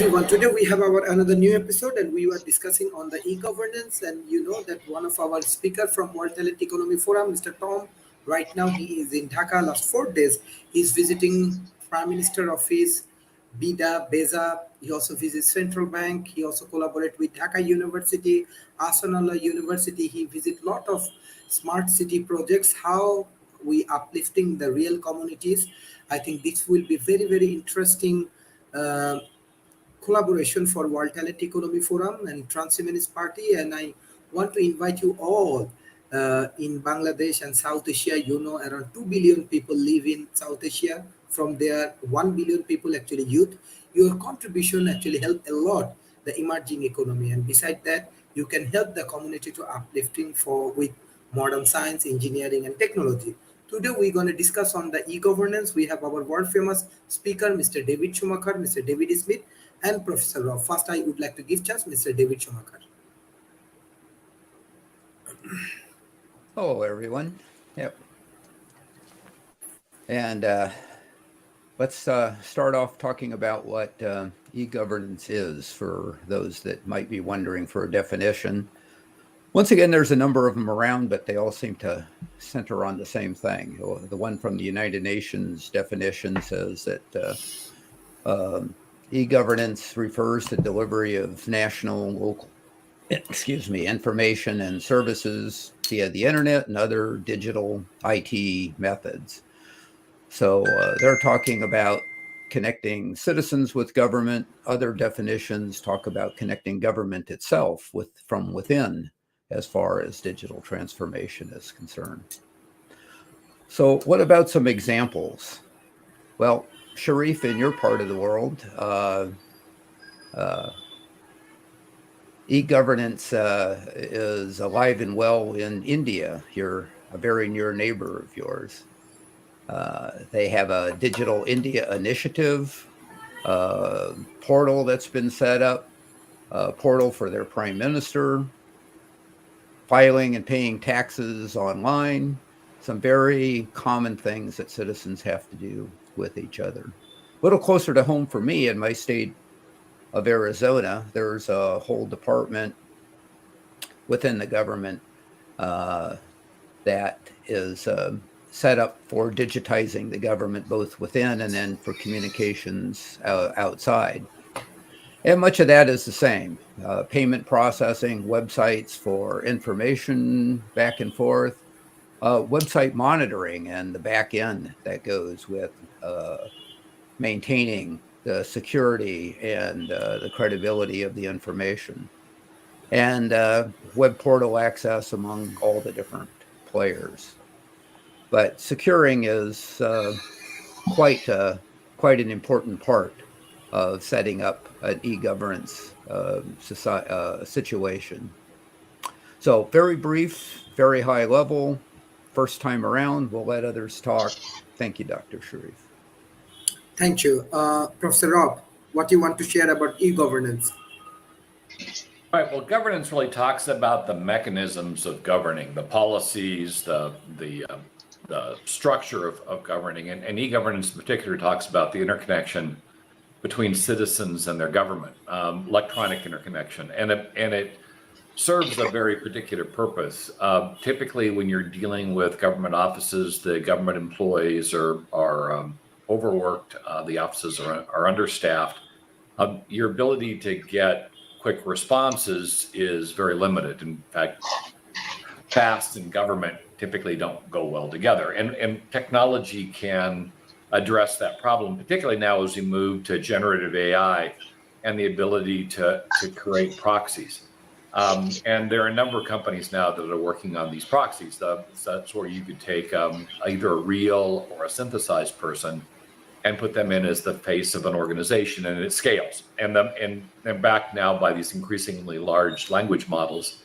everyone. Today we have our another new episode, and we were discussing on the e-governance. And you know that one of our speaker from World Talent Economy Forum, Mr. Tom, right now he is in Dhaka. Last 4 days, he's visiting Prime Minister Office, Bida, Beza. He also visits Central Bank. He also collaborate with Dhaka University, Asanullah University. He visit lot of smart city projects. How we uplifting the real communities. I think this will be very interesting. Uh, Collaboration for World Talent Economy Forum and Transhumanist Party. And I want to invite you all in Bangladesh and South Asia. You know, around 2 billion people live in South Asia. From there, 1 billion people actually youth. Your contribution actually help a lot the emerging economy. And beside that, you can help the community to uplifting for with modern science, engineering, and technology. Today, we're going to discuss on the e-governance. We have our world famous speaker, Mr. David Schumacher, Mr. David Smith, and Professor Rob. First, I would like to give chance Mr. David Schumacher. Hello, everyone. Yep. And let's start off talking about what e-governance is for those that might be wondering for a definition. Once again, there's a number of them around, but they all seem to center on the same thing. The one from the United Nations definition says that e-governance refers to delivery of national, local, information and services via the internet and other digital IT methods. So they're talking about connecting citizens with government. Other definitions talk about connecting government itself from within as far as digital transformation is concerned. So what about some examples? Well, Sharif, in your part of the world, e-governance is alive and well in India. You're a very near neighbor of yours. They have a Digital India Initiative portal that's been set up, a portal for their prime minister, filing and paying taxes online, some very common things that citizens have to do with each other. A little closer to home for me in my state of Arizona, there's a whole department within the government that is set up for digitizing the government, both within and then for communications outside. And much of that is the same. Payment processing, websites for information back and forth, website monitoring and the back end that goes with maintaining the security and the credibility of the information, and web portal access among all the different players. But securing is quite an important part of setting up an e-governance situation. So very brief, very high level. First time around, we'll let others talk. Thank you, Dr. Sharif. Thank you. Professor Rob, what do you want to share about e-governance? All right, well, governance really talks about the mechanisms of governing, the policies, the structure of governing, and e-governance in particular talks about the interconnection between citizens and their government, electronic interconnection, and it serves a very particular purpose. Typically, when you're dealing with government offices, the government employees are overworked, the offices are understaffed. Your ability to get quick responses is very limited. In fact, fast and government typically don't go well together. And technology can address that problem, particularly now as we move to generative AI and the ability to create proxies. And there are a number of companies now that are working on these proxies. That's where you could take either a real or a synthesized person and put them in as the face of an organization, and it scales. And they're backed now by these increasingly large language models,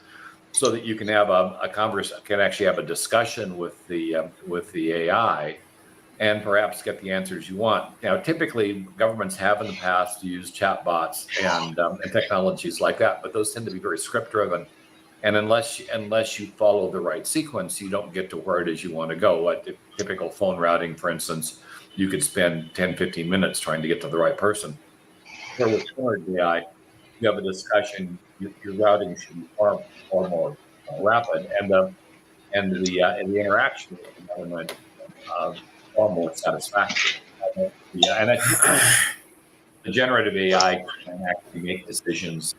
so that you can have actually have a discussion with the AI, and perhaps get the answers you want. Now, typically, governments have in the past used chatbots and technologies like that, but those tend to be very script-driven. And unless you follow the right sequence, you don't get to where it is you want to go. Like typical phone routing, for instance, you could spend 10, 15 minutes trying to get to the right person. So with generative AI, you have a discussion. Your routing should be far more rapid, and the interaction with the government uh, far more satisfactory. Yeah, and I think the generative AI can actually make decisions.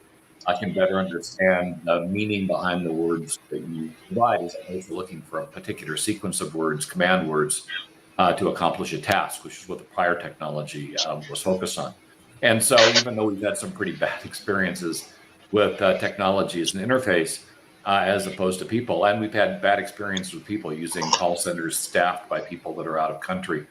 I can better understand the meaning behind the words that you provide, as opposed to looking for a particular sequence of words, command words, to accomplish a task, which is what the prior technology was focused on. And so, even though we've had some pretty bad experiences with technology as an interface, as opposed to people, and we've had bad experiences with people using call centers staffed by people that are out of country,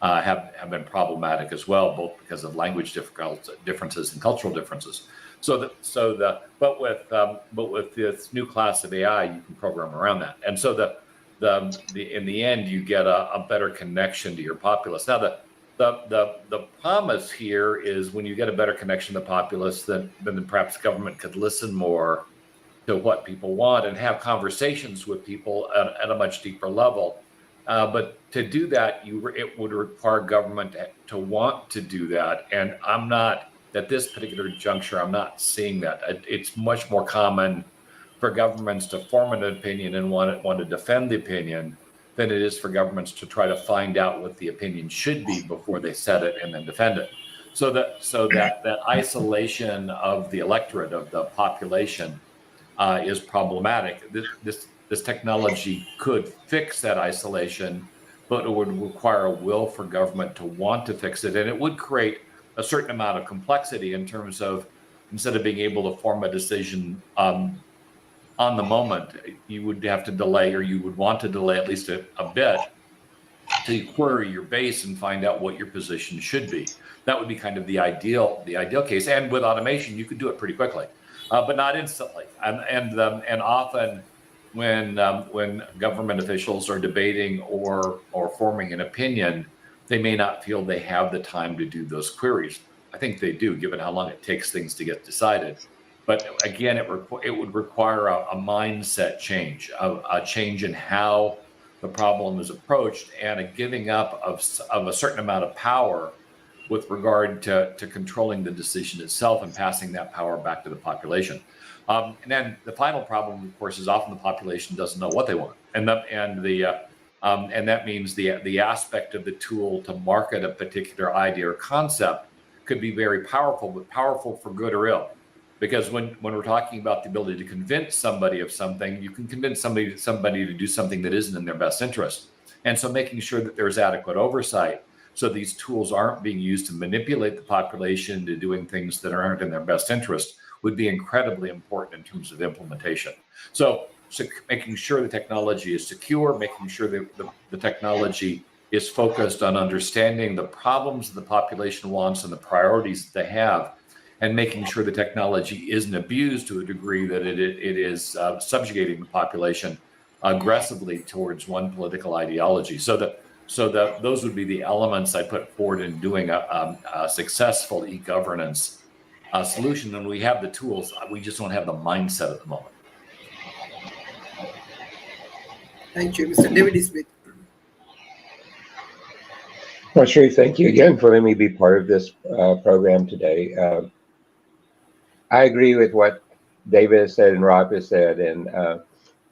have been problematic as well, both because of language differences and cultural differences. But with this new class of AI, you can program around that, and so in the end, you get a better connection to your populace. Now, the promise here is when you get a better connection to the populace, then perhaps government could listen more to what people want and have conversations with people at a much deeper level. But to do that, it would require government to want to do that. And I'm not, at this particular juncture, I'm not seeing that. It's much more common for governments to form an opinion and want to defend the opinion than it is for governments to try to find out what the opinion should be before they set it and then defend it. So that isolation of the electorate, of the population, is problematic. This technology could fix that isolation, but it would require a will for government to want to fix it, and it would create a certain amount of complexity in terms of, instead of being able to form a decision on the moment, you would have to delay, or you would want to delay at least a bit to query your base and find out what your position should be. That would be kind of the ideal case. And with automation, you could do it pretty quickly, but not instantly. And often when government officials are debating or forming an opinion, they may not feel they have the time to do those queries. I think they do, given how long it takes things to get decided. But again, it would require a mindset change, a change in how the problem is approached, and a giving up of a certain amount of power with regard to controlling the decision itself and passing that power back to the population. And then the final problem, of course, is often the population doesn't know what they want, and that means the aspect of the tool to market a particular idea or concept could be very powerful, but powerful for good or ill. Because when we're talking about the ability to convince somebody of something, you can convince somebody to do something that isn't in their best interest. And so making sure that there's adequate oversight, so these tools aren't being used to manipulate the population into doing things that aren't in their best interest, would be incredibly important in terms of implementation. So making sure the technology is secure, making sure that the technology is focused on understanding the problems the population wants and the priorities that they have, and making sure the technology isn't abused to a degree that it is subjugating the population aggressively towards one political ideology. So that those would be the elements I put forward in doing a successful e-governance solution. And we have the tools, we just don't have the mindset at the moment. Thank you, Mr. David Smith. Well, Sharif, thank you again for letting me be part of this program today. I agree with what David has said and Rob has said, and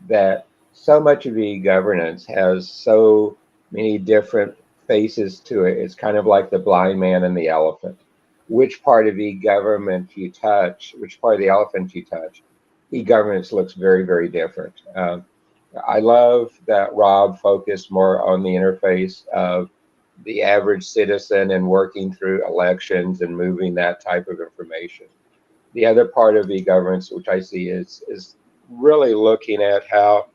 that so much of e-governance has so many different faces to it. It's kind of like the blind man and the elephant. Which part of e-government you touch, which part of the elephant you touch, e-governance looks very, very different. I love that Rob focused more on the interface of the average citizen and working through elections and moving that type of information. The other part of e-governance, which I see, is really looking at how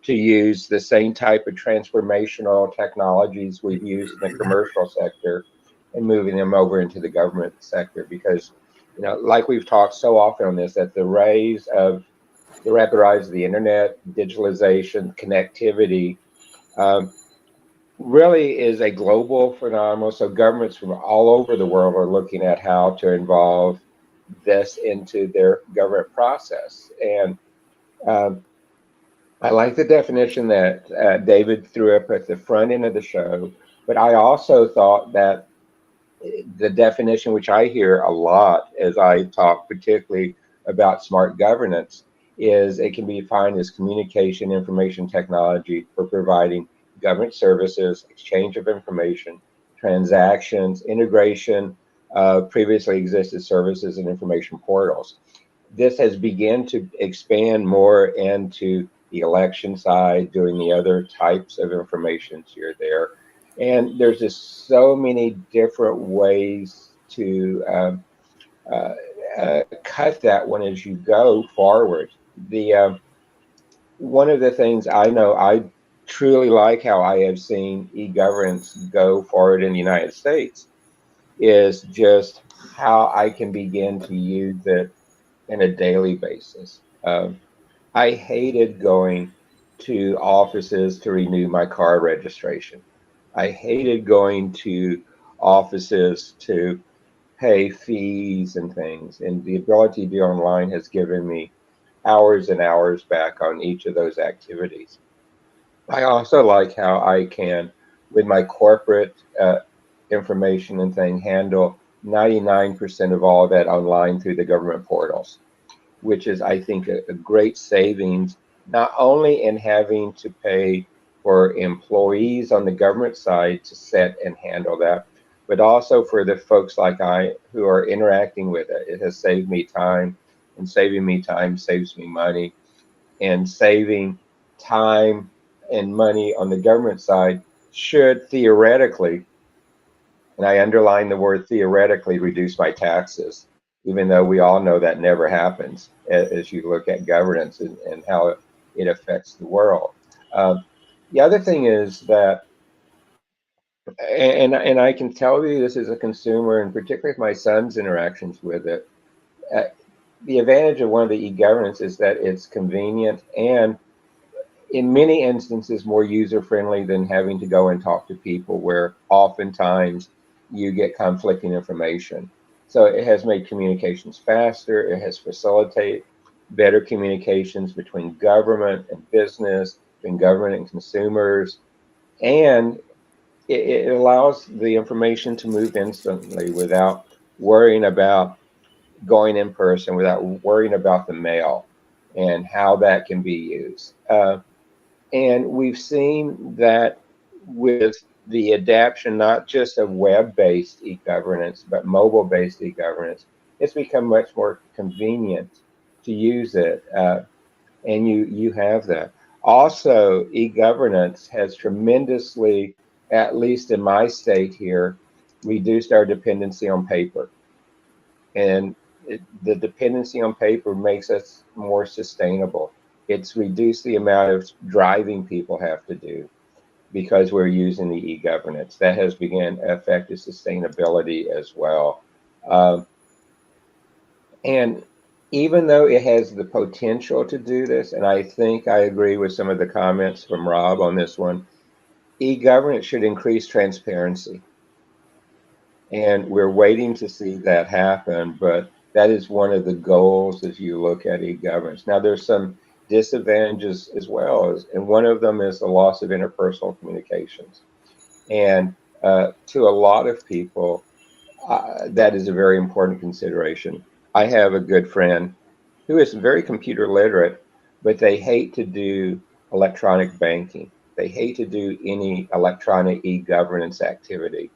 to use the same type of transformational technologies we've used in the commercial sector and moving them over into the government sector. Because, you know, like we've talked so often on this, that the rapid rise of the internet, digitalization, connectivity, really is a global phenomenon. So governments from all over the world are looking at how to involve this into their government process. And I like the definition that David threw up at the front end of the show, but I also thought that the definition, which I hear a lot as I talk particularly about smart governance, is it can be defined as communication information technology for providing government services, exchange of information, transactions, integration of previously existed services and information portals. This has begun to expand more into the election side, doing the other types of information here, there. And there's just so many different ways to cut that one as you go forward. The one of the things I know I truly like how I have seen e-governance go forward in the United States is just how I can begin to use it in a daily basis. I hated going to offices to renew my car registration. I hated going to offices to pay fees and things. And the ability to be online has given me hours and hours back on each of those activities. I also like how I can, with my corporate information and thing, handle 99% of all of that online through the government portals, which is, I think, a great savings, not only in having to pay for employees on the government side to set and handle that, but also for the folks like I who are interacting with it. It has saved me time, and saving me time saves me money, and saving time and money on the government side should theoretically, and I underline the word theoretically, reduce my taxes, even though we all know that never happens as you look at governance and how it affects the world. The other thing is that, and I can tell you this as a consumer, and particularly with my son's interactions with it, uh, the advantage of one of the e-governance is that it's convenient and in many instances more user-friendly than having to go and talk to people, where oftentimes you get conflicting information. So it has made communications faster. It has facilitated better communications between government and business, between government and consumers, and it allows the information to move instantly without worrying about going in person, without worrying about the mail and how that can be used. And we've seen that with the adaption, not just of web-based e-governance, but mobile-based e-governance, it's become much more convenient to use it. And you have that. Also, e-governance has tremendously, at least in my state here, reduced our dependency on paper. And the dependency on paper makes us more sustainable. It's reduced the amount of driving people have to do because we're using the e-governance. That has begun to affect the sustainability as well. Um, and even though it has the potential to do this, and I think I agree with some of the comments from Rob on this one, e-governance should increase transparency. And we're waiting to see that happen, but that is one of the goals as you look at e-governance. Now, there's some disadvantages as well, and one of them is the loss of interpersonal communications. And to a lot of people, that is a very important consideration. I have a good friend who is very computer literate, but they hate to do electronic banking. They hate to do any electronic e-governance activity.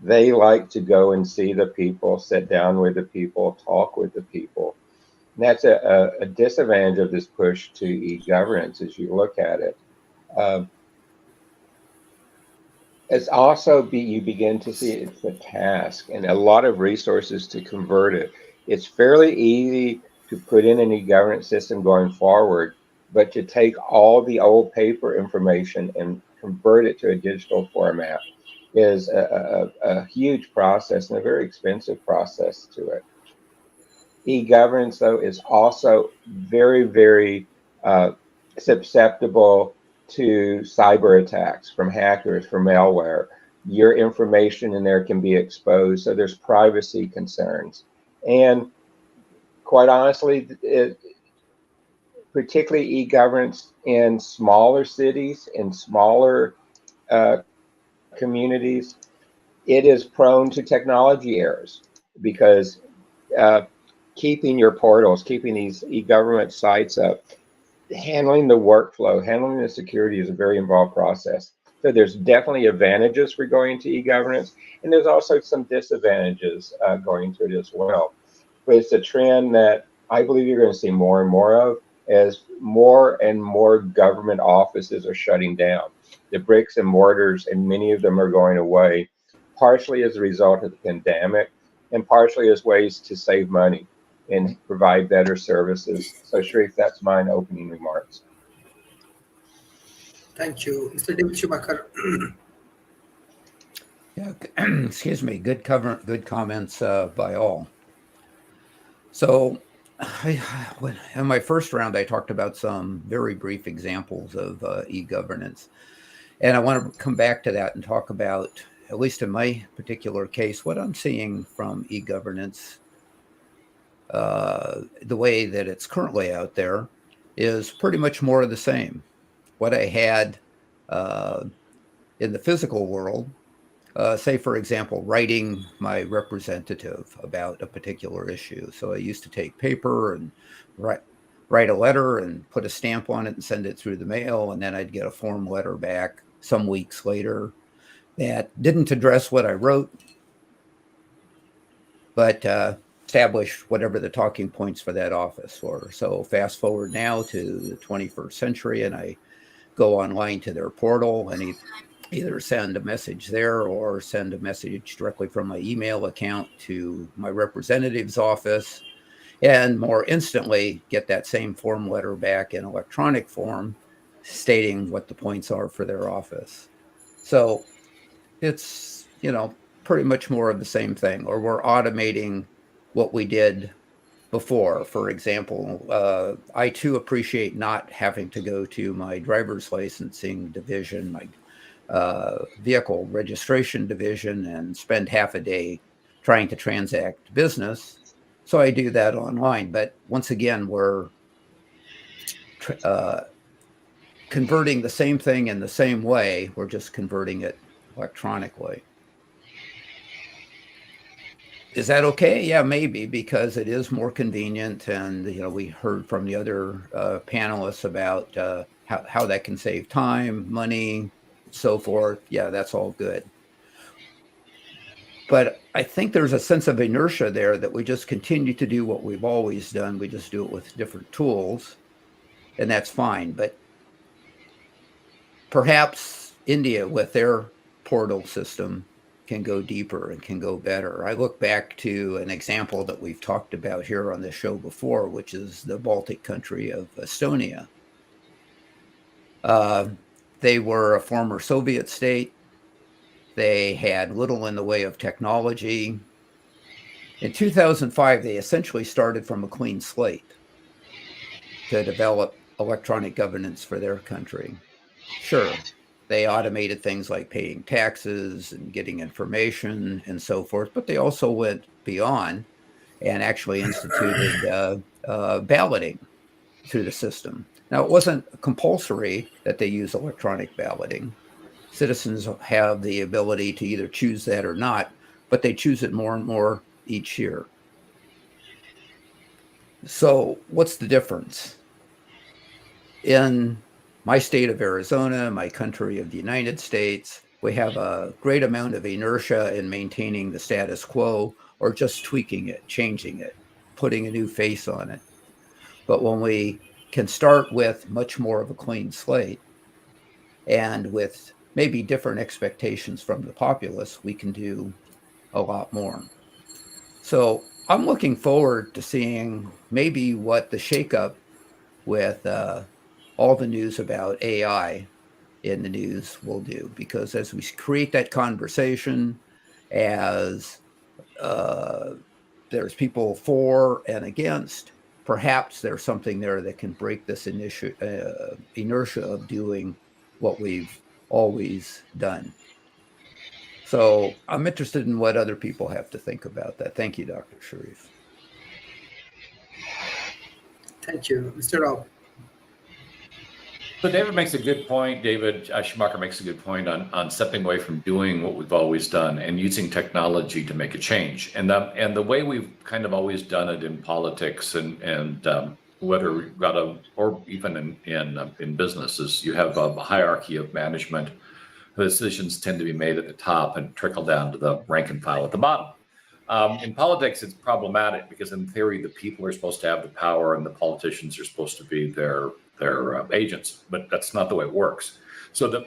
They like to go and see the people, sit down with the people, talk with the people. And that's a disadvantage of this push to e-governance as you look at it. Um, it's also you begin to see it's a task and a lot of resources to convert it. It's fairly easy to put in an e-governance system going forward, but to take all the old paper information and convert it to a digital format is a huge process and a very expensive process to it. E-governance, though, is also very, very susceptible to cyber attacks from hackers, from malware. Your information in there can be exposed, so there's privacy concerns. And quite honestly, particularly e-governance in smaller cities, in smaller communities, it is prone to technology errors because keeping your portals, keeping these e-government sites up, handling the workflow, handling the security is a very involved process. So there's definitely advantages for going to e-governance, and there's also some disadvantages going to it as well. But it's a trend that I believe you're going to see more and more of as more and more government offices are shutting down. The bricks and mortars, and many of them are going away, partially as a result of the pandemic and partially as ways to save money and provide better services. So, Sharif, that's my opening remarks. Thank you, Mr. David Schumacher. Yeah, excuse me. Good comments by all. So, in my first round, I talked about some very brief examples of e-governance, and I want to come back to that and talk about, at least in my particular case, what I'm seeing from e-governance. The way that it's currently out there is pretty much more of the same. What I had in the physical world, say, for example, writing my representative about a particular issue. So I used to take paper and write a letter and put a stamp on it and send it through the mail, and then I'd get a form letter back some weeks later that didn't address what I wrote, but establish whatever the talking points for that office were. So fast forward now to the 21st century, and I go online to their portal and either send a message there or send a message directly from my email account to my representative's office, and more instantly get that same form letter back in electronic form stating what the points are for their office. So it's, pretty much more of the same thing, or we're automating what we did before. For example, I too appreciate not having to go to my driver's licensing division, my vehicle registration division, and spend half a day trying to transact business. So I do that online. But once again, we're converting the same thing in the same way. We're just converting it electronically. Is that okay? Yeah, maybe, because it is more convenient. And, we heard from the other panelists about how that can save time, money, so forth. Yeah, that's all good. But I think there's a sense of inertia there that we just continue to do what we've always done. We just do it with different tools, and that's fine. But perhaps India, with their portal system, can go deeper and can go better. I look back to an example that we've talked about here on the show before, which is the Baltic country of Estonia. They were a former Soviet state. They had little in the way of technology. In 2005, they essentially started from a clean slate to develop electronic governance for their country. Sure, they automated things like paying taxes and getting information and so forth, but they also went beyond and actually instituted balloting through the system. Now, it wasn't compulsory that they use electronic balloting. Citizens have the ability to either choose that or not, but they choose it more and more each year. So what's the difference? In my state of Arizona, my country of the United States, we have a great amount of inertia in maintaining the status quo or just tweaking it, changing it, putting a new face on it. But when we can start with much more of a clean slate and with maybe different expectations from the populace, we can do a lot more. So I'm looking forward to seeing maybe what the shakeup with all the news about AI in the news will do, because as we create that conversation, as there's people for and against, perhaps there's something there that can break this inertia of doing what we've always done. So I'm interested in what other people have to think about that. Thank you, Dr. Sharif. Thank you, Mr. Rob. So David makes a good point. David Schumacher makes a good point on stepping away from doing what we've always done and using technology to make a change. And the way we've kind of always done it in politics and whether we've got or even in business is you have a hierarchy of management. The decisions tend to be made at the top and trickle down to the rank and file at the bottom. In politics, it's problematic because in theory, the people are supposed to have the power and the politicians are supposed to be their agents, but that's not the way it works. So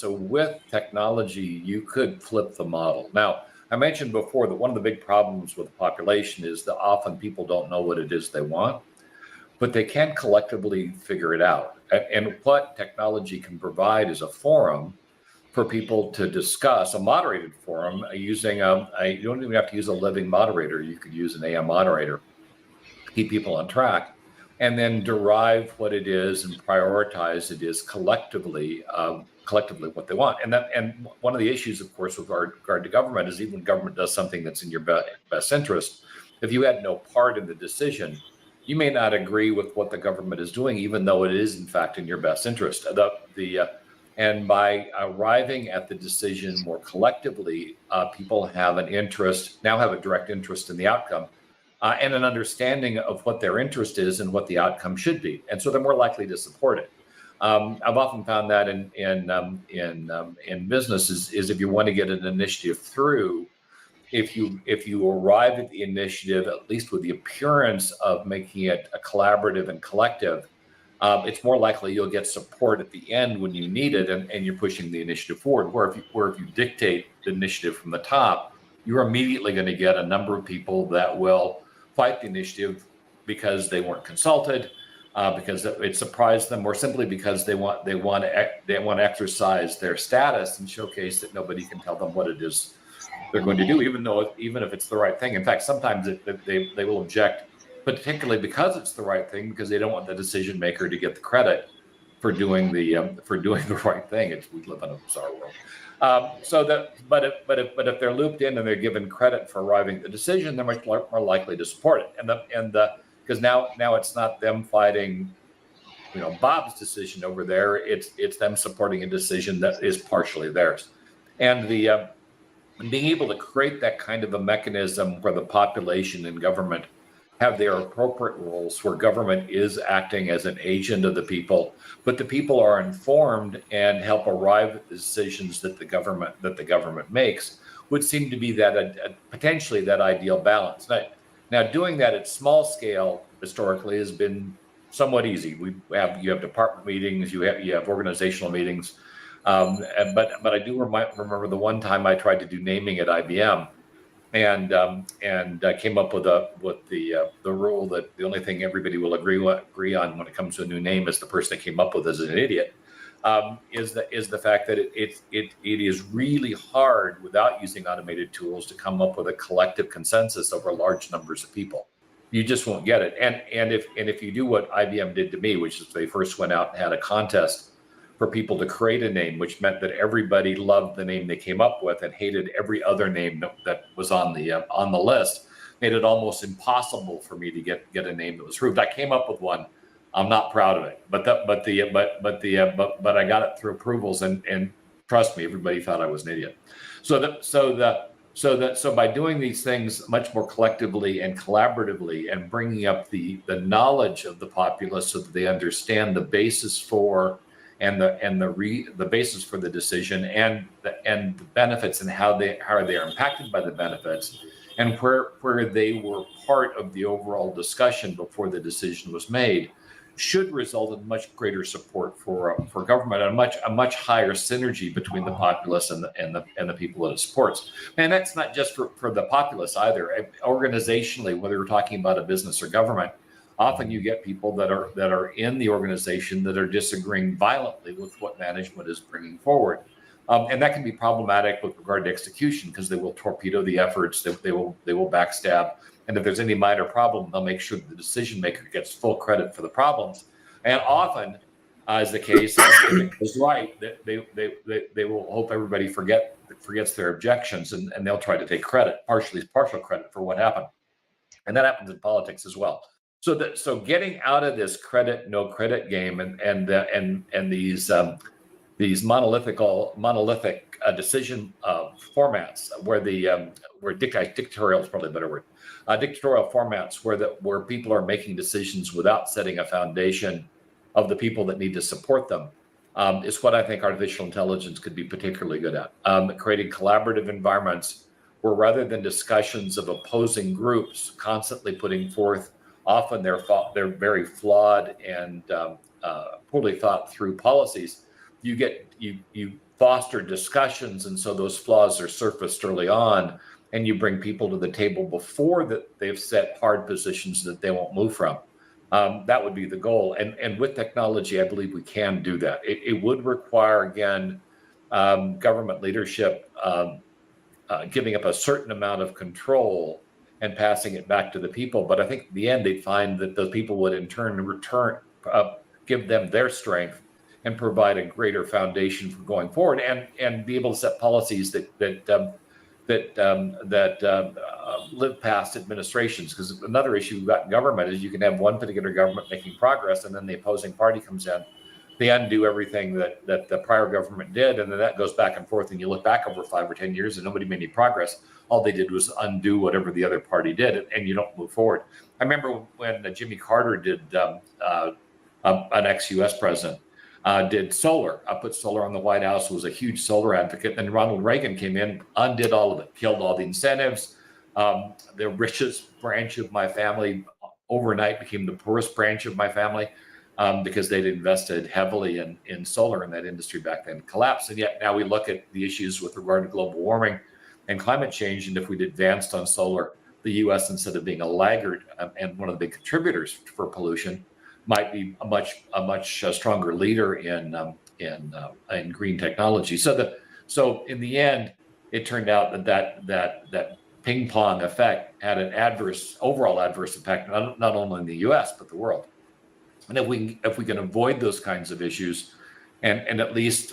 with technology, you could flip the model. Now, I mentioned before that one of the big problems with the population is that often people don't know what it is they want, but they can collectively figure it out. And what technology can provide is a forum for people to discuss, a moderated forum using you don't even have to use a living moderator. You could use an AM moderator, keep people on track, and then derive what it is and prioritize it is collectively what they want. And one of the issues, of course, with regard to government is even when government does something that's in your best interest, if you had no part in the decision, you may not agree with what the government is doing, even though it is in fact in your best interest. And by arriving at the decision more collectively, people have a direct interest in the outcome and an understanding of what their interest is and what the outcome should be. And so they're more likely to support it. I've often found that in business is if you want to get an initiative through, if you arrive at the initiative, at least with the appearance of making it a collaborative and collective, it's more likely you'll get support at the end when you need it and you're pushing the initiative forward. Where if you dictate the initiative from the top, you're immediately going to get a number of people that will fight the initiative because they weren't consulted, because it surprised them, or simply because they want to exercise their status and showcase that nobody can tell them what it is they're going to do, even if it's the right thing. In fact, sometimes they will object, particularly because it's the right thing, because they don't want the decision maker to get the credit for doing the right thing. We live in a bizarre world. But if they're looped in and they're given credit for arriving at the decision, they're much more likely to support it. Because now it's not them fighting, Bob's decision over there. It's them supporting a decision that is partially theirs, and being able to create that kind of a mechanism where the population and government have their appropriate roles, where government is acting as an agent of the people, but the people are informed and help arrive at the decisions that the government makes, would seem to be potentially that ideal balance. Now, doing that at small scale historically has been somewhat easy. You have department meetings, you have organizational meetings, but I do remember the one time I tried to do naming at IBM. And came up with the rule that the only thing everybody will agree on when it comes to a new name is the person that came up with it is an idiot. Is the fact that it is really hard without using automated tools to come up with a collective consensus over large numbers of people. You just won't get it. And if you do what IBM did to me, which is they first went out and had a contest for people to create a name, which meant that everybody loved the name they came up with and hated every other name that was on the list, made it almost impossible for me to get a name that was approved. I came up with one. I'm not proud of it, but I got it through approvals, and trust me, everybody thought I was an idiot. So by doing these things much more collectively and collaboratively, and bringing up the knowledge of the populace so that they understand the basis for the basis for the decision and the benefits and how they are impacted by the benefits, and where they were part of the overall discussion before the decision was made, should result in much greater support for government and a much higher synergy between the populace and the people that it supports. And that's not just for the populace either. Organizationally, whether we're talking about a business or government, often you get people that are in the organization that are disagreeing violently with what management is bringing forward, and that can be problematic with regard to execution, because they will torpedo the efforts, they will backstab, and if there's any minor problem, they'll make sure that the decision maker gets full credit for the problems. And often, as the case, if it goes right, they will hope everybody forgets their objections, and they'll try to take partial credit for what happened, and that happens in politics as well. So getting out of this credit no credit game and these monolithic decision formats where dictatorial is probably a better word, dictatorial formats where people are making decisions without setting a foundation of the people that need to support them, is what I think artificial intelligence could be particularly good at. Creating collaborative environments where, rather than discussions of opposing groups constantly putting forth often they're very flawed and poorly thought through policies, you foster discussions, and so those flaws are surfaced early on, and you bring people to the table before that they've set hard positions that they won't move from. That would be the goal, and with technology, I believe we can do that. It would require, again, government leadership giving up a certain amount of control and passing it back to the people. But I think in the end, they'd find that those people would in turn give them their strength and provide a greater foundation for going forward, and be able to set policies that live past administrations. Because another issue we've got in government is you can have one particular government making progress, and then the opposing party comes in. They undo everything that the prior government did, and then that goes back and forth, and you look back over 5 or 10 years and nobody made any progress. All they did was undo whatever the other party did, and you don't move forward. I remember when Jimmy Carter did, an ex-US president, did solar, put solar on the White House, was a huge solar advocate. Then Ronald Reagan came in, undid all of it, killed all the incentives. The richest branch of my family overnight became the poorest branch of my family. Because they'd invested heavily in solar, and that industry back then collapsed. And yet now we look at the issues with regard to global warming and climate change. And if we'd advanced on solar, the U.S., instead of being a laggard and one of the big contributors for pollution, might be a much stronger leader in green technology. So in the end, it turned out that ping pong effect had an overall adverse effect, not only in the U.S. but the world. And if we can avoid those kinds of issues, and at least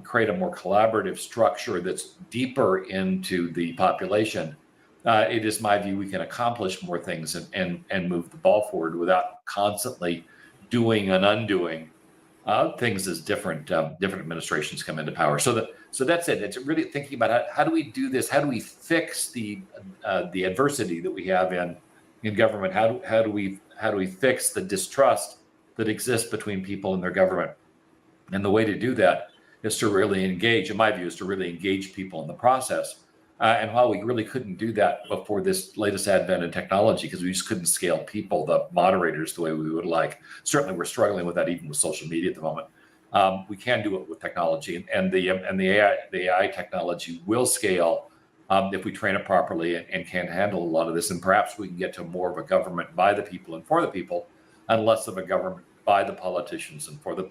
create a more collaborative structure that's deeper into the population, it is my view we can accomplish more things and move the ball forward without constantly doing and undoing things as different administrations come into power. So that's it. It's really thinking about how do we do this? How do we fix the adversity that we have in government? How do we fix the distrust that exists between people and their government? And the way to do that is to really engage, in my view, is to really engage people in the process. And while we really couldn't do that before this latest advent in technology, because we just couldn't scale people, the moderators, the way we would like, certainly we're struggling with that even with social media at the moment. We can do it with technology, and the AI technology will scale if we train it properly and can handle a lot of this. And perhaps we can get to more of a government by the people and for the people, and less of a government by the politicians and for the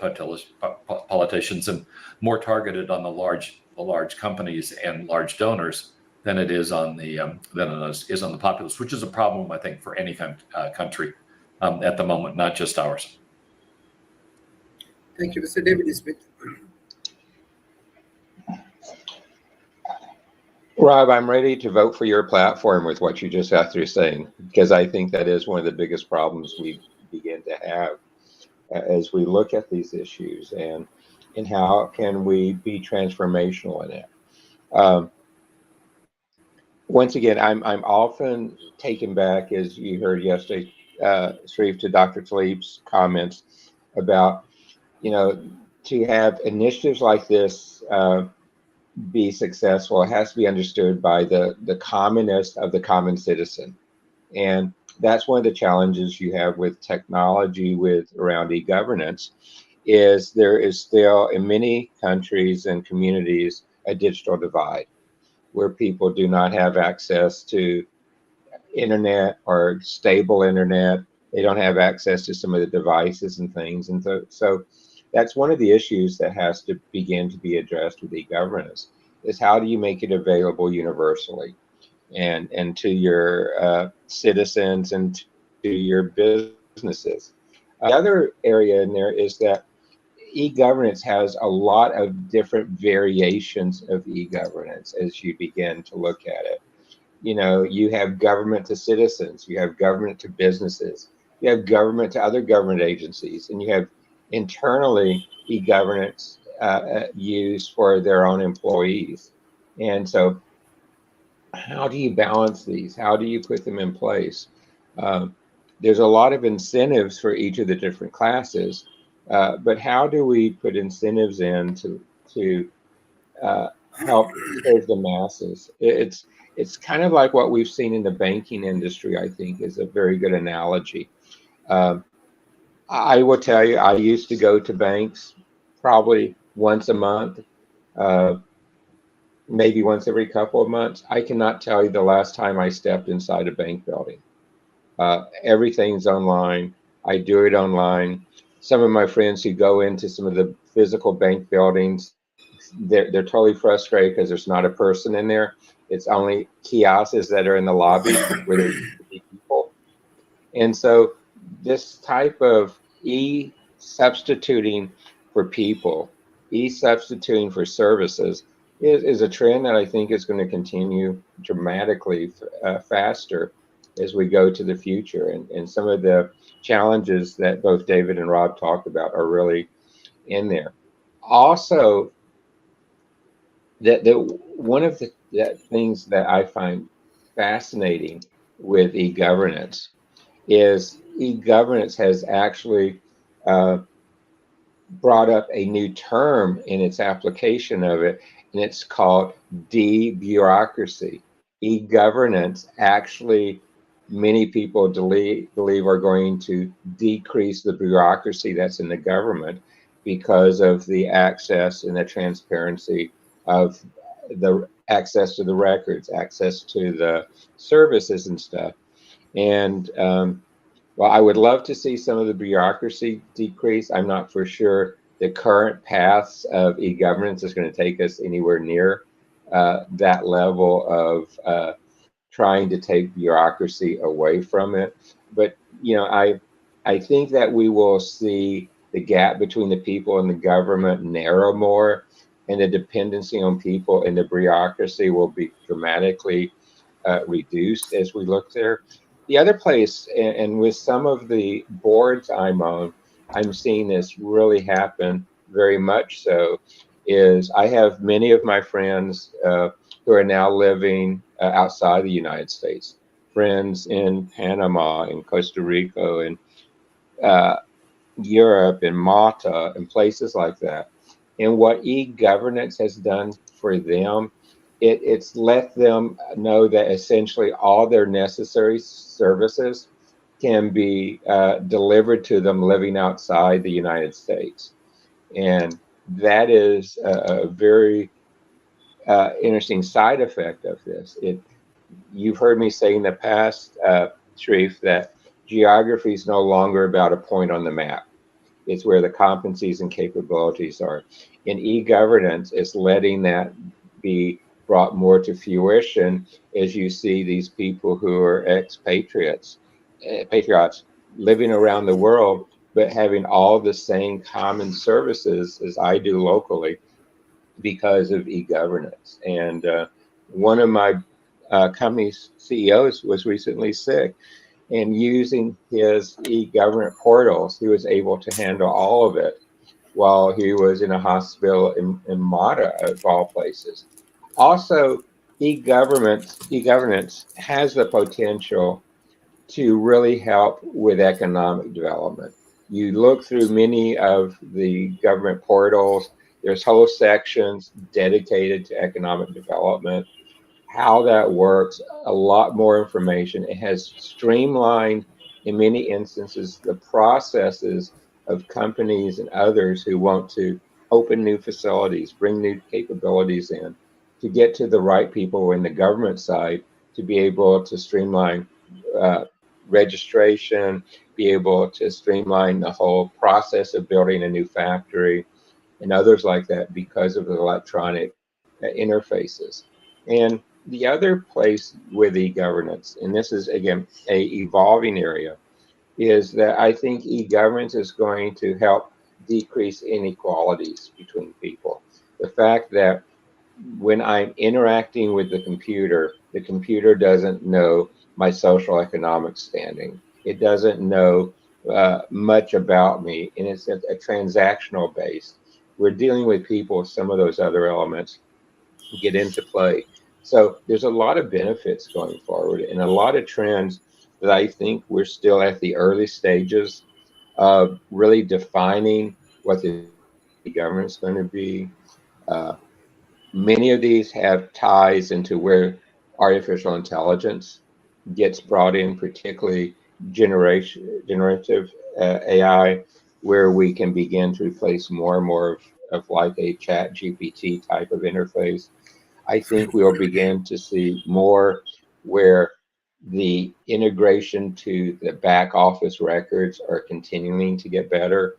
politicians, and more targeted on the large companies and large donors than it is on the populace, which is a problem, I think, for any country at the moment, not just ours. Thank you, Mr. David Smith. Rob, I'm ready to vote for your platform with what you just got through saying, because I think that is one of the biggest problems we begin to have as we look at these issues, and how can we be transformational in it. Once again, I'm often taken back, as you heard yesterday, Sharif, to Dr. Tlaib's comments about, to have initiatives like this be successful, it has to be understood by the commonest of the common citizen. And that's one of the challenges you have with technology around e-governance, is there is still in many countries and communities a digital divide where people do not have access to internet or stable internet. They don't have access to some of the devices and things. And so that's one of the issues that has to begin to be addressed with e-governance, is how do you make it available universally and to your citizens and to your businesses. The other area in there is that e-governance has a lot of different variations of e-governance as you begin to look at it. You have government to citizens, you have government to businesses, you have government to other government agencies, and you have internally e-governance used for their own employees. And so how do you balance these? How do you put them in place? There's a lot of incentives for each of the different classes, but how do we put incentives in to help serve the masses? It's kind of like what we've seen in the banking industry. I think is a very good analogy. Um, I will tell you, I used to go to banks probably once a month. Uh, Maybe once every couple of months. I cannot tell you the last time I stepped inside a bank building. Everything's online. I do it online. Some of my friends who go into some of the physical bank buildings, they're totally frustrated because there's not a person in there. It's only kiosks that are in the lobby where there used to be people. And so this type of substituting for people, substituting for services is a trend that I think is going to continue dramatically faster as we go to the future. And some of the challenges that both David and Rob talked about are really in there. Also, one of the things that I find fascinating with e-governance is e-governance has actually brought up a new term in its application of it, and it's called de-bureaucracy. E-governance actually, many people believe are going to decrease the bureaucracy that's in the government because of the access and the transparency of the access to the records, access to the services and stuff. And well, I would love to see some of the bureaucracy decrease. I'm not for sure the current paths of e-governance is going to take us anywhere near that level of trying to take bureaucracy away from it. But I think that we will see the gap between the people and the government narrow more, and the dependency on people and the bureaucracy will be dramatically reduced as we look there. The other place, and with some of the boards I'm on, I'm seeing this really happen very much so, is I have many of my friends who are now living outside the United States, friends in Panama and Costa Rica and Europe and Malta and places like that. And what e-governance has done for them, it's let them know that essentially all their necessary services can be delivered to them living outside the United States. And that is a very interesting side effect of this. You've heard me say in the past, Sharif, that geography is no longer about a point on the map. It's where the competencies and capabilities are. In e-governance, it's letting that be brought more to fruition as you see these people who are patriots living around the world, but having all the same common services as I do locally because of e-governance. And one of my company's CEOs was recently sick, and using his e-government portals, he was able to handle all of it while he was in a hospital in Mata, of all places. Also, e-governance has the potential to really help with economic development. You look through many of the government portals, there's whole sections dedicated to economic development, how that works, a lot more information. It has streamlined, in many instances, the processes of companies and others who want to open new facilities, bring new capabilities in, to get to the right people in the government side to be able to streamline registration, be able to streamline the whole process of building a new factory and others like that because of the electronic interfaces. And the other place with e-governance, and this is again a evolving area, is that I think e-governance is going to help decrease inequalities between people. The fact that when I'm interacting with the computer doesn't know my social economic standing. It doesn't know much about me, and it's a transactional base. We're dealing with people. Some of those other elements get into play. So there's a lot of benefits going forward, and a lot of trends that I think we're still at the early stages of really defining what the government's going to be. Uh, Many of these have ties into where artificial intelligence gets brought in, particularly generative AI, where we can begin to replace more and more of like a chat GPT type of interface. I think we'll begin to see more where the integration to the back office records are continuing to get better.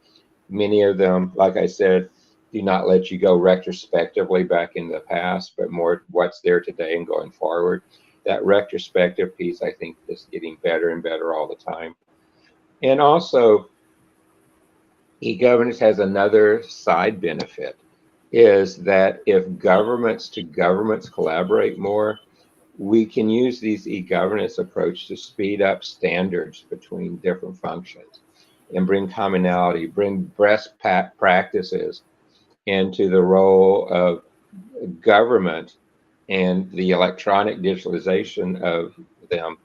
Many of them, like I said, do not let you go retrospectively back in the past, but more what's there today and going forward. That retrospective piece, I think, is getting better and better all the time. And also, e-governance has another side benefit, is that if governments to governments collaborate more, we can use these e-governance approach to speed up standards between different functions and bring commonality, bring best practices into the role of government and the electronic digitalization of them,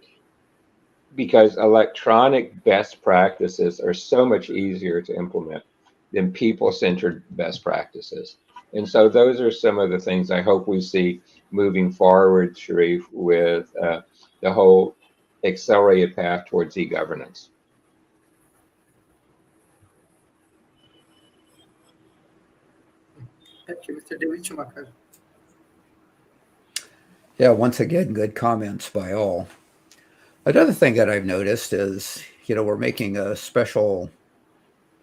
because electronic best practices are so much easier to implement than people-centered best practices. And so those are some of the things I hope we see moving forward, Sharif, with the whole accelerated path towards e-governance. Thank you, Mr. David Schumacher. Yeah, once again, good comments by all. Another thing that I've noticed is, we're making a special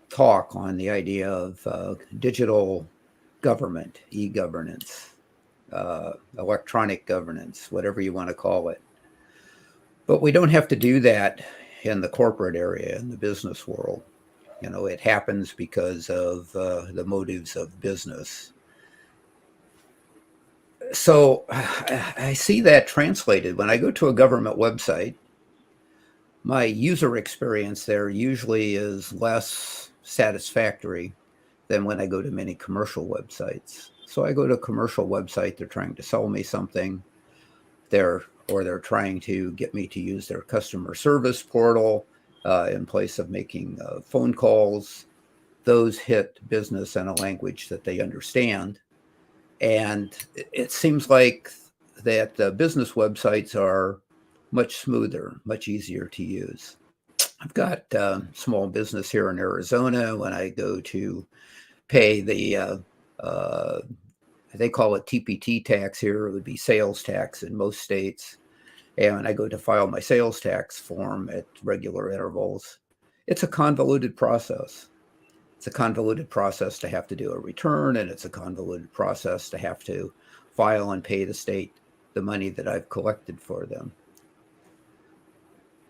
talk on the idea of digital government, e-governance, electronic governance, whatever you want to call it. But we don't have to do that in the corporate area, in the business world. It happens because of the motives of business. So I see that translated. When I go to a government website, my user experience there usually is less satisfactory than when I go to many commercial websites. So I go to a commercial website, they're trying to sell me something, they're trying to get me to use their customer service portal in place of making phone calls. Those hit business in a language that they understand. And it seems like that business websites are much smoother, much easier to use. I've got small business here in Arizona. When I go to pay the, they call it TPT tax here, it would be sales tax in most states. And when I go to file my sales tax form at regular intervals, it's a convoluted process. It's a convoluted process to have to do a return, and it's a convoluted process to have to file and pay the state the money that I've collected for them.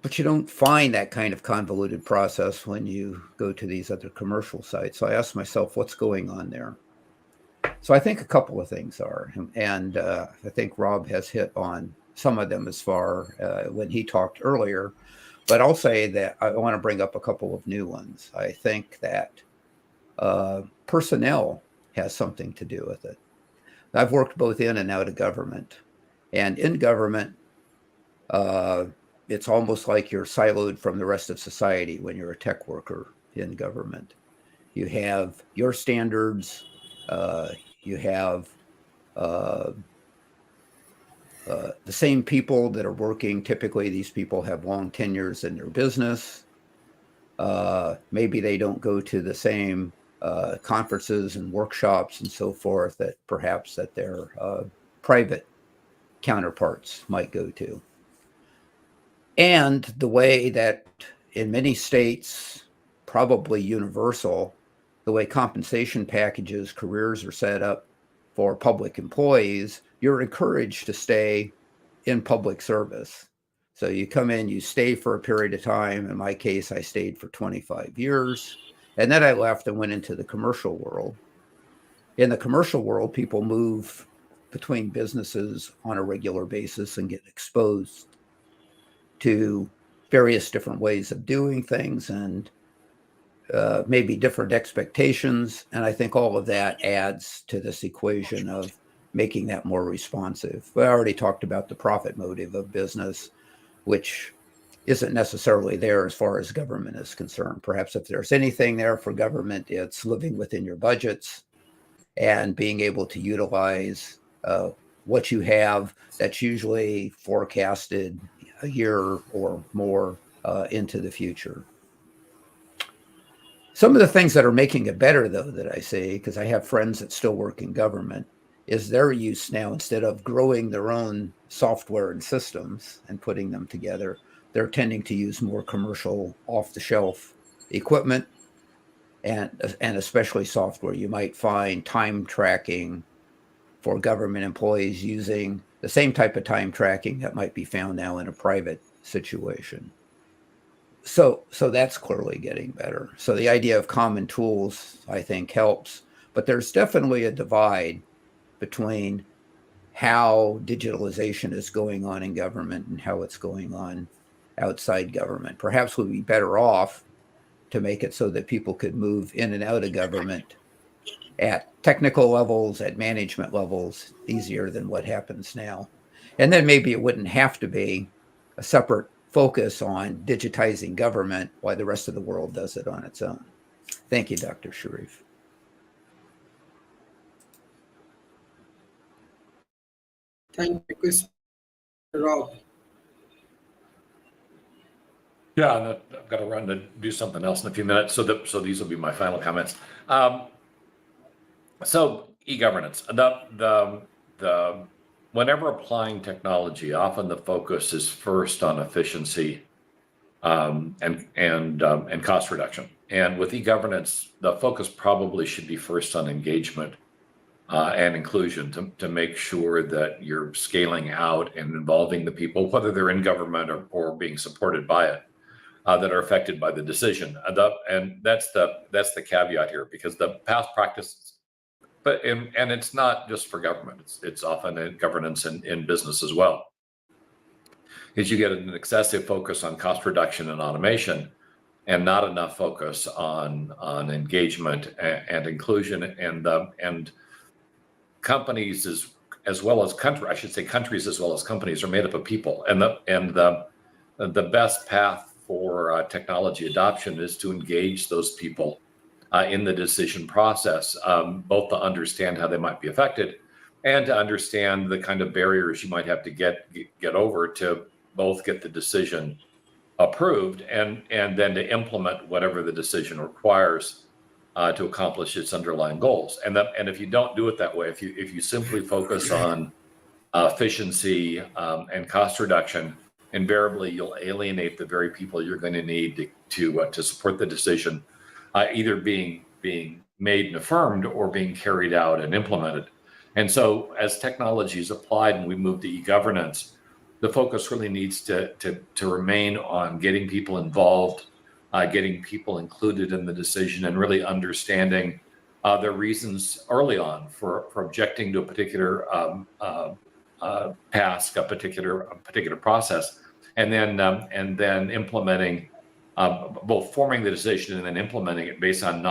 But you don't find that kind of convoluted process when you go to these other commercial sites. So I asked myself, what's going on there? So I think a couple of things are, and I think Rob has hit on some of them as far when he talked earlier. But I'll say that I want to bring up a couple of new ones. I think that personnel has something to do with it. I've worked both in and out of government. And in government, it's almost like you're siloed from the rest of society when you're a tech worker in government. You have your standards, you have the same people that are working. Typically, these people have long tenures in their business. Maybe they don't go to the same conferences and workshops and so forth that perhaps that their private counterparts might go to. And the way that in many states, probably universal, the way compensation packages, careers are set up for public employees, you're encouraged to stay in public service. So you come in, you stay for a period of time. In my case, I stayed for 25 years. And then I left and went into the commercial world. In the commercial world, people move between businesses on a regular basis and get exposed to various different ways of doing things and maybe different expectations. And I think all of that adds to this equation of making that more responsive. We already talked about the profit motive of business, which isn't necessarily there as far as government is concerned. Perhaps if there's anything there for government, it's living within your budgets and being able to utilize what you have that's usually forecasted a year or more into the future. Some of the things that are making it better, though, that I see, because I have friends that still work in government, is their use now, instead of growing their own software and systems and putting them together, they're tending to use more commercial off-the-shelf equipment and especially software. You might find time tracking for government employees using the same type of time tracking that might be found now in a private situation. So that's clearly getting better. So the idea of common tools, I think, helps. But there's definitely a divide between how digitalization is going on in government and how it's going on outside government. Perhaps we'd be better off to make it so that people could move in and out of government at technical levels, at management levels, easier than what happens now. And then maybe it wouldn't have to be a separate focus on digitizing government while the rest of the world does it on its own. Thank you, Dr. Sharif. Thank you, Chris. Rob. Yeah, and I've got to run to do something else in a few minutes. So these will be my final comments. So e-governance. Whenever applying technology, often the focus is first on efficiency and cost reduction. And with e-governance, the focus probably should be first on engagement and inclusion to make sure that you're scaling out and involving the people, whether they're in government or being supported by it, that are affected by the decision. And that's the caveat here, because the past practice, and it's not just for government, it's often in governance and in business as well, is you get an excessive focus on cost reduction and automation and not enough focus on engagement and inclusion. And companies as well as countries as well as companies are made up of people. And the best path for technology adoption is to engage those people in the decision process, both to understand how they might be affected and to understand the kind of barriers you might have to get over to both get the decision approved and then to implement whatever the decision requires to accomplish its underlying goals. And if you don't do it that way, if you simply focus on efficiency and cost reduction, invariably you'll alienate the very people you're going to need to support the decision, either being made and affirmed or being carried out and implemented. And so as technology is applied and we move to e-governance, the focus really needs to remain on getting people involved, getting people included in the decision, and really understanding their reasons early on for objecting to a particular task, a particular process, and then implementing, both forming the decision and then implementing it based on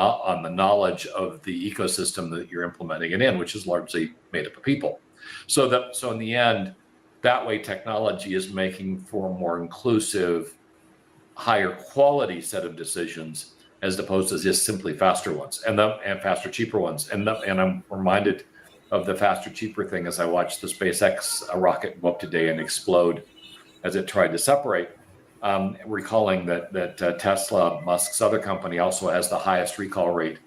the knowledge of the ecosystem that you're implementing it in, which is largely made up of people. So in the end, that way technology is making for a more inclusive, higher quality set of decisions, as opposed to just simply faster ones and faster, cheaper ones. And I'm reminded of the faster, cheaper thing as I watched the SpaceX rocket go up today and explode as it tried to separate. Recalling that Tesla, Musk's other company, also has the highest recall rate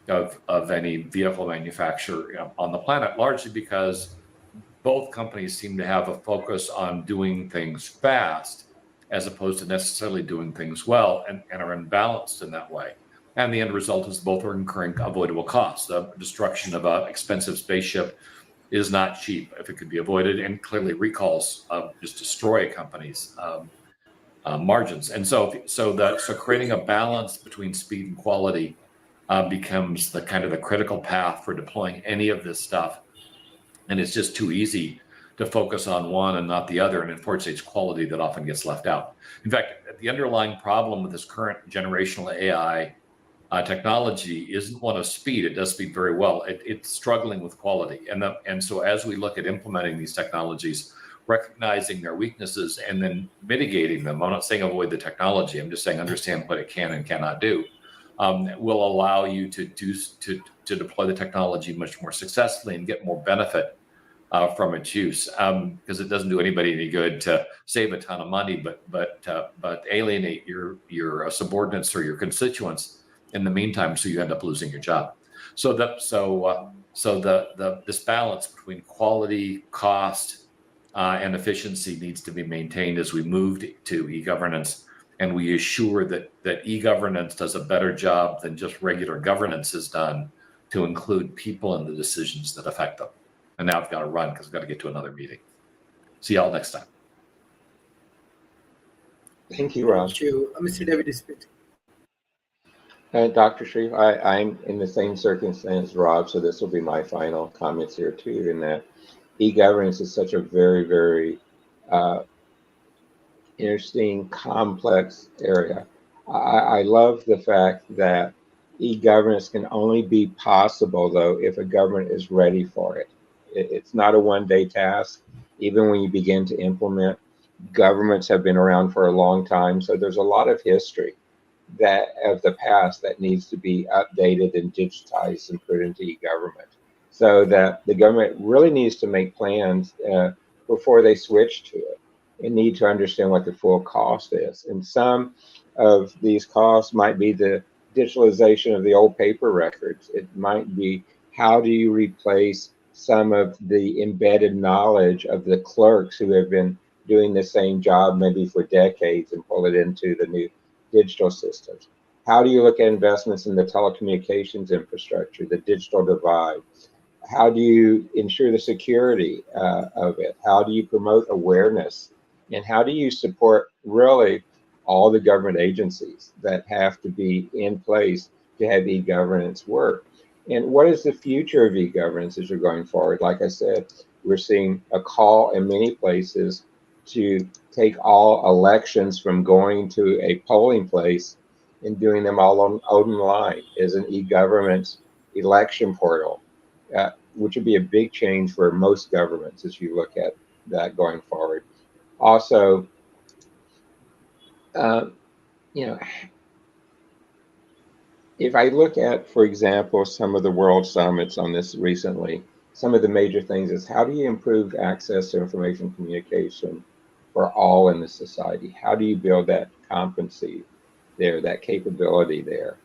of any vehicle manufacturer on the planet, largely because both companies seem to have a focus on doing things fast as opposed to necessarily doing things well, and are imbalanced in that way. And the end result is both are incurring avoidable costs. The destruction of an expensive spaceship is not cheap if it could be avoided, and clearly recalls just destroy a company's margins. And so creating a balance between speed and quality becomes the kind of the critical path for deploying any of this stuff. And it's just too easy to focus on one and not the other. And unfortunately, it's quality that often gets left out. In fact, the underlying problem with this current generational AI technology isn't one of speed. It does speed very well. It's struggling with quality. And so as we look at implementing these technologies, recognizing their weaknesses and then mitigating them, I'm not saying avoid the technology, I'm just saying understand what it can and cannot do, will allow you to deploy the technology much more successfully and get more benefit from its use, because it doesn't do anybody any good to save a ton of money, but alienate your subordinates or your constituents in the meantime, so you end up losing your job. So this balance between quality, cost, and efficiency needs to be maintained as we move to e-governance, and we assure that e-governance does a better job than just regular governance has done to include people in the decisions that affect them. And now I've got to run because I've got to get to another meeting. See y'all next time. Thank you, Rob. Thank you. Mr. David Smith. Dr. Sharif, I'm in the same circumstance as Rob, so this will be my final comments here too, in that e-governance is such a very, very interesting, complex area. I love the fact that e-governance can only be possible, though, if a government is ready for it. It's not a one-day task. Even when you begin to implement, governments have been around for a long time, so there's a lot of history that of the past that needs to be updated and digitized and put into e-government, so that the government really needs to make plans before they switch to it and need to understand what the full cost is. And some of these costs might be the digitalization of the old paper records. It might be, how do you replace some of the embedded knowledge of the clerks who have been doing the same job maybe for decades and pull it into the new digital systems? How do you look at investments in the telecommunications infrastructure, the digital divide? How do you ensure the security of it? How do you promote awareness? And how do you support really all the government agencies that have to be in place to have e-governance work? And what is the future of e-governance as you're going forward? Like I said, we're seeing a call in many places to take all elections from going to a polling place and doing them all online as an e-government election portal, which would be a big change for most governments as you look at that going forward. Also, if I look at, for example, some of the world summits on this recently, some of the major things is, how do you improve access to information communication for all in the society? How do you build that competency there, that capability there?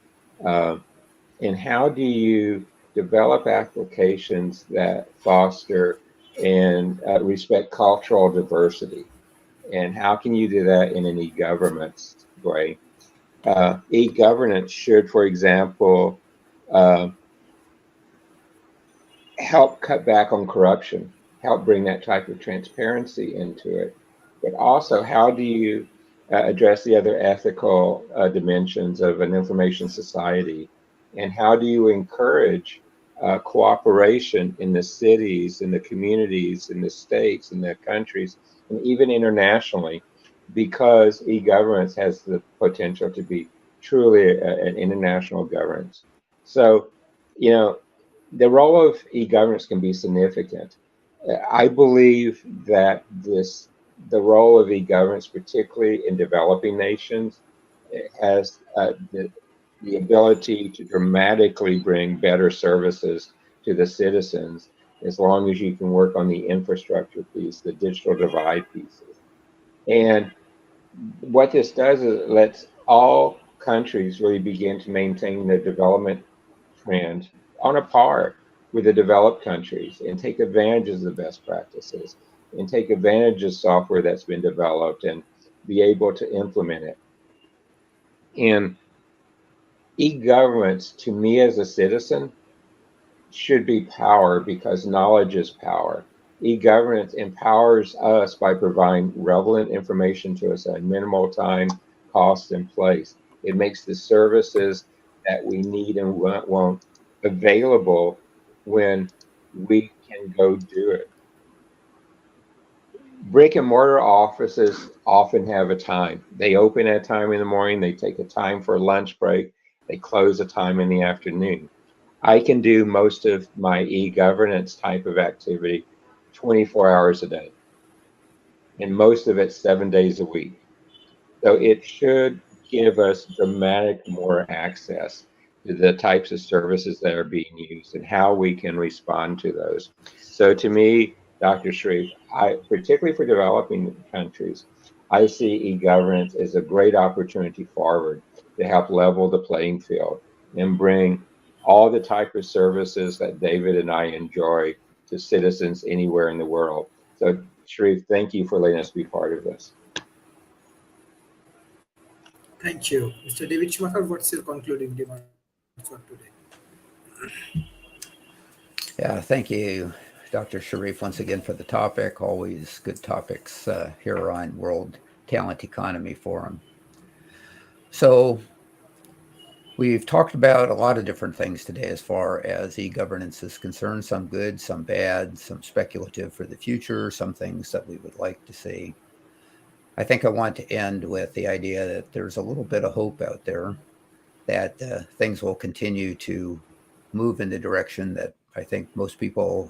And how do you develop applications that foster and respect cultural diversity? And how can you do that in an e-governance way? E-governance should, for example, help cut back on corruption, help bring that type of transparency into it. But also, how do you address the other ethical dimensions of an information society? And how do you encourage cooperation in the cities, in the communities, in the states, in the countries, and even internationally, because e-governance has the potential to be truly an international governance. So, the role of e-governance can be significant. I believe that the role of e-governance, particularly in developing nations, has the ability to dramatically bring better services to the citizens, as long as you can work on the infrastructure piece, the digital divide pieces. And what this does is it lets all countries really begin to maintain the development trend on a par with the developed countries and take advantage of the best practices and take advantage of software that's been developed and be able to implement it. And e-governance, to me as a citizen, should be power, because knowledge is power. E-governance empowers us by providing relevant information to us at minimal time, cost, and place. It makes the services that we need and want available when we can go do it. brick and mortar offices often have a time. They open at a time in the morning, they take a time for a lunch break, they close a time in the afternoon. I can do most of my e-governance type of activity 24 hours a day, and most of it 7 days a week. So it should give us dramatic more access to the types of services that are being used and how we can respond to those. So to me, Dr. Sharif, particularly for developing countries, I see e-governance as a great opportunity forward to help level the playing field and bring all the type of services that David and I enjoy to citizens anywhere in the world. So Sharif, thank you for letting us be part of this. Thank you. Mr. David Schumacher, what's your concluding remarks for today? Yeah, thank you, Dr. Sharif, once again for the topic. Always good topics here on World Talent Economy Forum. So we've talked about a lot of different things today as far as e-governance is concerned, some good, some bad, some speculative for the future, some things that we would like to see. I think I want to end with the idea that there's a little bit of hope out there that things will continue to move in the direction that I think most people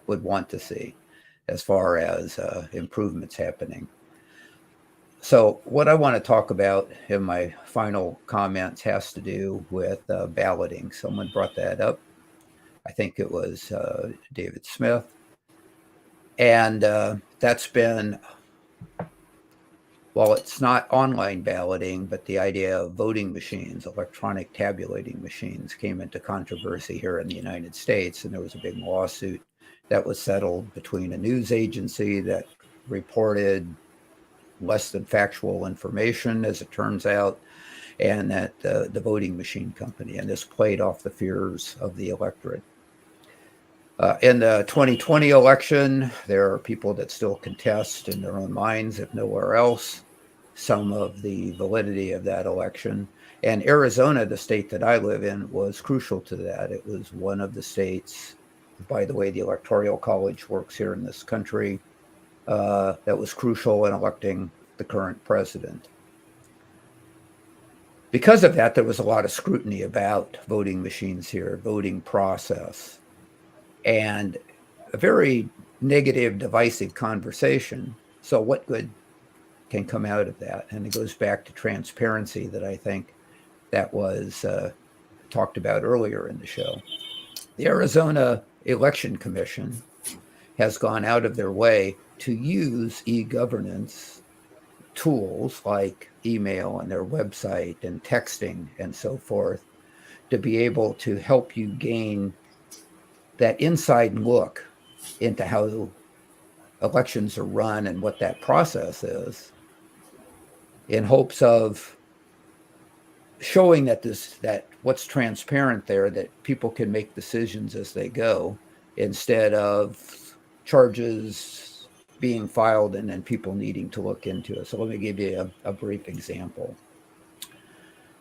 would want to see as far as improvements happening. So what I want to talk about in my final comments has to do with balloting. Someone brought that up. I think it was David Smith. And that's been, well, it's not online balloting, but the idea of voting machines, electronic tabulating machines, came into controversy here in the United States. And there was a big lawsuit that was settled between a news agency that reported less than factual information, as it turns out, and that the voting machine company. And this played off the fears of the electorate. In the 2020 election, there are people that still contest in their own minds, if nowhere else, some of the validity of that election. And Arizona, the state that I live in, was crucial to that. It was one of the states, by the way, the Electoral College works here in this country, that was crucial in electing the current president. Because of that, there was a lot of scrutiny about voting machines here, voting process, and a very negative, divisive conversation. So what good can come out of that? And it goes back to transparency that I think that was talked about earlier in the show. The Arizona Election Commission has gone out of their way to use e-governance tools like email and their website and texting and so forth to be able to help you gain that inside look into how elections are run and what that process is, in hopes of showing that what's transparent there, that people can make decisions as they go instead of charges being filed and then people needing to look into it. So let me give you a brief example.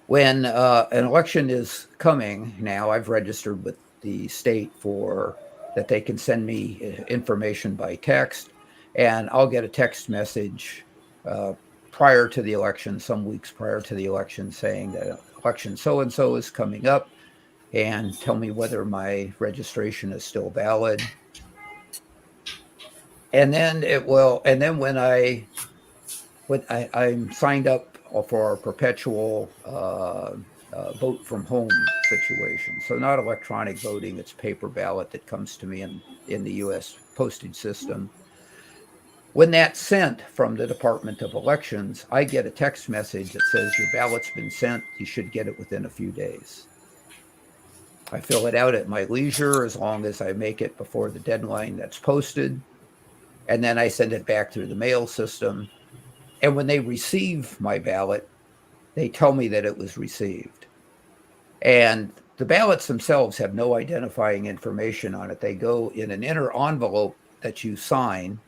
When an election is coming now, I've registered with the state for that they can send me information by text, and I'll get a text message prior to the election, some weeks prior to the election, saying that election so-and-so is coming up, and tell me whether my registration is still valid. And then when I'm signed up for a perpetual vote from home situation. So not electronic voting, it's paper ballot that comes to me in the U.S. postage system. When that's sent from the Department of Elections, I get a text message that says your ballot's been sent. You should get it within a few days. I fill it out at my leisure as long as I make it before the deadline that's posted. And then I send it back through the mail system. And when they receive my ballot, they tell me that it was received. And the ballots themselves have no identifying information on it. They go in an inner envelope that you sign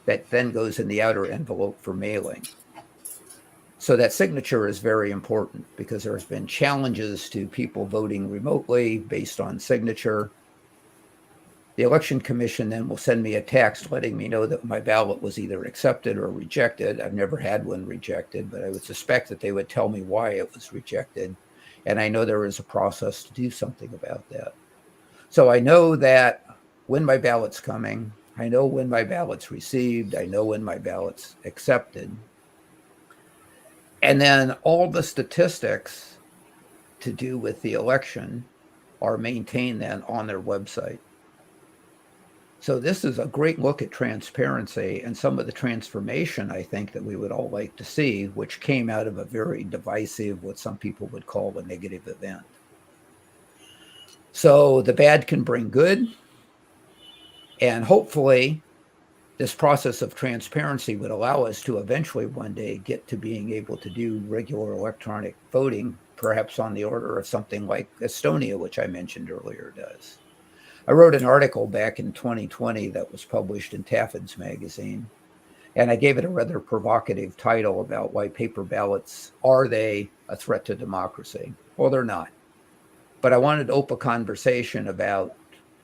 that then goes in the outer envelope for mailing. So that signature is very important because there's been challenges to people voting remotely based on signature. The election commission then will send me a text letting me know that my ballot was either accepted or rejected. I've never had one rejected, but I would suspect that they would tell me why it was rejected. And I know there is a process to do something about that. So I know that when my ballot's coming, I know when my ballot's received, I know when my ballot's accepted. And then all the statistics to do with the election are maintained then on their website. So this is a great look at transparency and some of the transformation I think that we would all like to see, which came out of a very divisive, what some people would call a negative event. So the bad can bring good, and hopefully this process of transparency would allow us to eventually one day get to being able to do regular electronic voting, perhaps on the order of something like Estonia, which I mentioned earlier, does. I wrote an article back in 2020 that was published in Taffin's magazine, and I gave it a rather provocative title about why paper ballots, are they a threat to democracy? Well, they're not. But I wanted to open a conversation about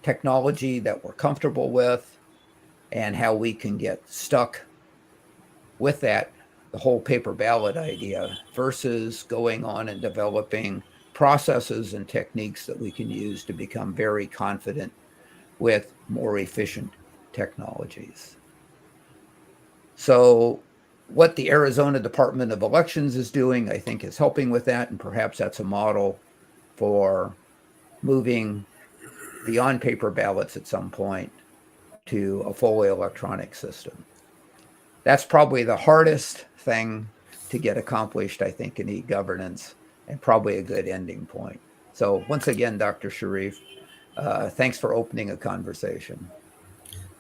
technology that we're comfortable with and how we can get stuck with that, the whole paper ballot idea, versus going on and developing processes and techniques that we can use to become very confident with more efficient technologies. So what the Arizona Department of Elections is doing, I think, is helping with that, and perhaps that's a model for moving beyond paper ballots at some point to a fully electronic system. That's probably the hardest thing to get accomplished, I think, in e-governance, and probably a good ending point. So once again, Dr. Sharif, thanks for opening a conversation.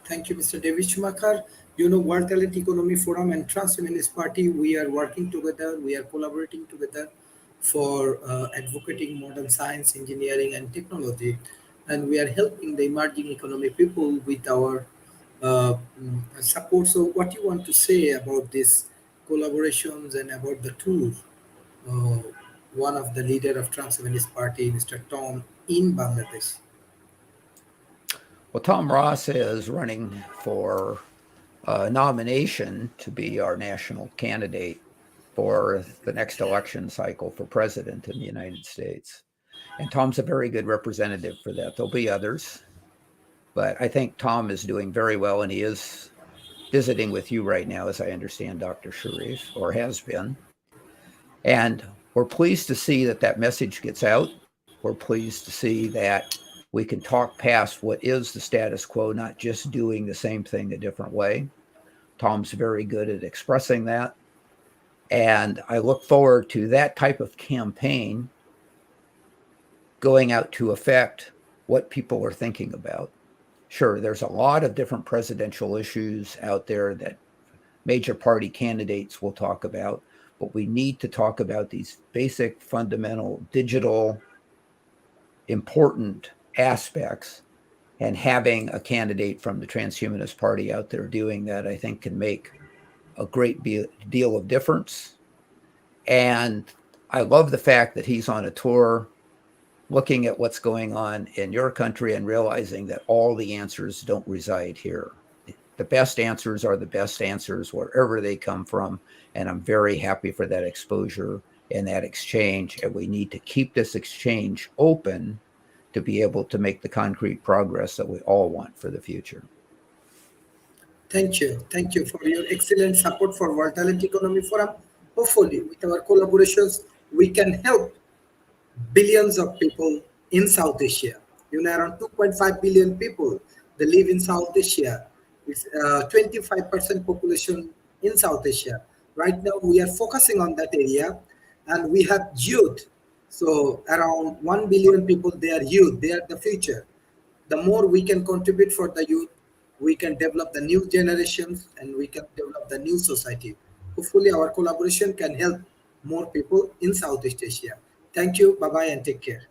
Thank you, Mr. David Schumacher. World Talent Economy Forum and Trans-Feminist Party, we are working together, we are collaborating together for advocating modern science, engineering, and technology. And we are helping the emerging economy people with our support. So what you want to say about these collaborations and about the tour? Uh, One of the leader of Trans-Feminist Party, Mr. Tom, in Bangladesh. Well, Tom Ross is running for a nomination to be our national candidate for the next election cycle for president in the United States. And Tom's a very good representative for that. There'll be others, but I think Tom is doing very well, and he is visiting with you right now, as I understand, Dr. Sharif, or has been. And we're pleased to see that that message gets out. We're pleased to see that we can talk past what is the status quo, not just doing the same thing a different way. Tom's very good at expressing that. And I look forward to that type of campaign going out to affect what people are thinking about. Sure, there's a lot of different presidential issues out there that major party candidates will talk about, but we need to talk about these basic, fundamental, digital, important aspects, and having a candidate from the Transhumanist Party out there doing that, I think, can make a great deal of difference. And I love the fact that he's on a tour looking at what's going on in your country and realizing that all the answers don't reside here. The best answers are the best answers wherever they come from. And I'm very happy for that exposure and that exchange. And we need to keep this exchange open to be able to make the concrete progress that we all want for the future. Thank you. Thank you for your excellent support for World Talent Economy Forum. Hopefully, with our collaborations, we can help billions of people in South Asia. Around 2.5 billion people, they live in South Asia. It's 25% population in South Asia. Right now, we are focusing on that area, and we have youth. So around 1 billion people, they are youth, they are the future. The more we can contribute for the youth, we can develop the new generations, and we can develop the new society. Hopefully our collaboration can help more people in Southeast Asia. Thank you, bye-bye, and take care.